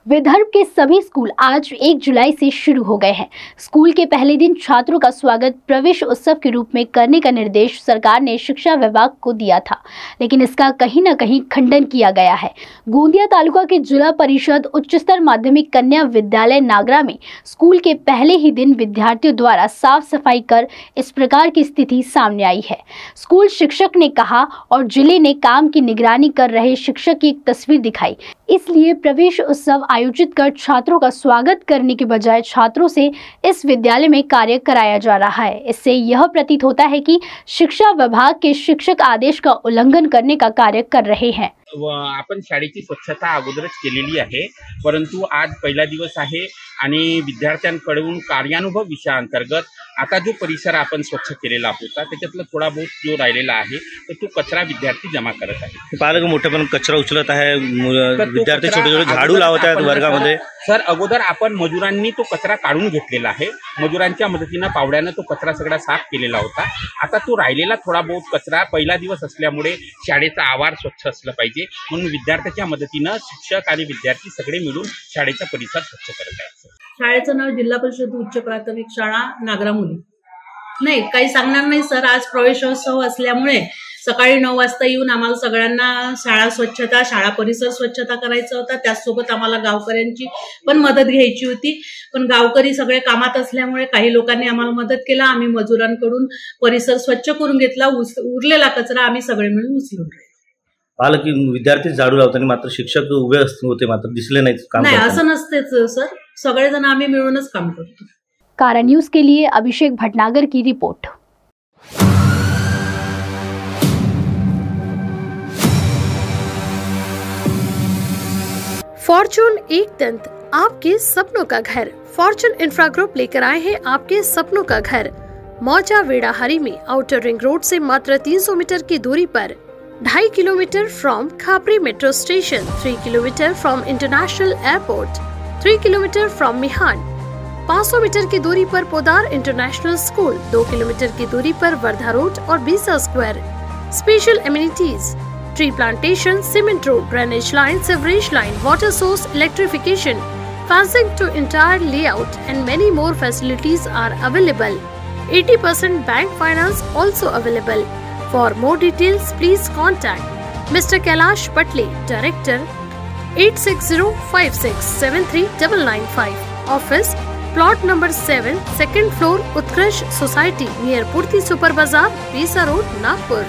विदर्भ के सभी स्कूल आज 1 जुलाई से शुरू हो गए हैं। स्कूल के पहले दिन छात्रों का स्वागत प्रवेश उत्सव के रूप में करने का निर्देश सरकार ने शिक्षा विभाग को दिया था, लेकिन इसका कहीं न कहीं खंडन किया गया है। गोंदिया तालुका के जिला परिषद उच्चतर माध्यमिक कन्या विद्यालय नागरा में स्कूल के पहले ही दिन विद्यार्थियों द्वारा साफ सफाई कर इस प्रकार की स्थिति सामने आई है। स्कूल शिक्षक ने कहा और जिले ने काम की निगरानी कर रहे शिक्षक की एक तस्वीर दिखाई, इसलिए प्रवेश उत्सव आयोजित कर छात्रों का स्वागत करने के बजाय छात्रों से इस विद्यालय में कार्य कराया जा रहा है। इससे यह प्रतीत होता है कि शिक्षा विभाग के शिक्षक आदेश का उल्लंघन करने का कार्य कर रहे हैं। आपण शाळेची स्वच्छता अगोदरच केलेली आहे, परंतु आज पहिला दिवस आहे आणि विद्यार्थ्यांकडून कार्यानुभव विषयाअंतर्गत आता जो परिसर आपण स्वच्छ केलेला होता त्याच्यातला थोडा बहुत जो राहिलेला आहे तर तो कचरा विद्यार्थी जमा करत आहे। पालक मोठे पण कचरा उचलत आहे, विद्यार्थी छोटे छोटे झाडू लावत आहेत वर्गामध्ये। सर अगोदर आपण मजुरांनी तो कचरा काढून घेतलेला आहे, मजुरांच्या मदतीने पावड्याने तो कचरा सगळा साफ केलेला होता। आता तो राहिलेला थोडा बहुत कचरा पहिला दिवस असल्यामुळे शाळेचा आवार स्वच्छ असला पाहिजे म्हणून विद्यार्थ्यांच्या मदतीने शिक्षक आणि विद्यार्थी सगळे मिळून शाळेचा परिसर स्वच्छ करत आहेत। शाळेचं नाव जिल्हा परिषद उच्च प्राथमिक शाळा नागरा मुली। नाही काही सांगणार नाही सर, आज प्रवेशोत्सव असल्यामुळे सकाळी 9 वाजता येऊन आम्हाला सगळ्यांना शाळा स्वच्छता, शाळा परिसर स्वच्छता करायचा होता। त्यासोबत आम्हाला गावकऱ्यांची पण मदत घ्यायची होती, पण गावकरी सगळे कामात असल्यामुळे काही लोकांनी आम्हाला मदत केला। आम्ही मजुरांकडून परिसर स्वच्छ करून घेतला, उरलेला कचरा आम्ही सगळे मिळून उचलून राहिलो। पालक विद्यार्थी झाडू लावताना मात्र शिक्षक उभे होते, मात्र दिसले नाहीत। नाही असं नसतेच सर, सगळेजण आम्ही मिळूनच काम करतो। कारा न्यूज के लिए अभिषेक भटनागर की रिपोर्ट। फॉर्चून एक दंत, आपके सपनों का घर। फॉर्चून इंफ्रा ग्रुप लेकर आए हैं आपके सपनों का घर। मौजा वेड़ाहरी में आउटर रिंग रोड से मात्र 300 मीटर की दूरी पर, 2.5 kilometre from Khapri metro station, 3 kilometre from international airport, 3 kilometre from मिहान, 500 मीटर की दूरी पर पोदार इंटरनेशनल स्कूल, 2 किलोमीटर की दूरी पर वर्धा रोड और बीसा square. Special amenities, tree plantation, cement road, drainage line, sewerage line, water source, electrification, fencing to entire layout and many more facilities are available. 80% bank finance also available. For more details, please contact Mr. Kailash Patle, Director, 8605673995. Office, plot number 7, second floor, Utkarsh Society, near Purti Super Bazaar, Bisa Road, Nagpur.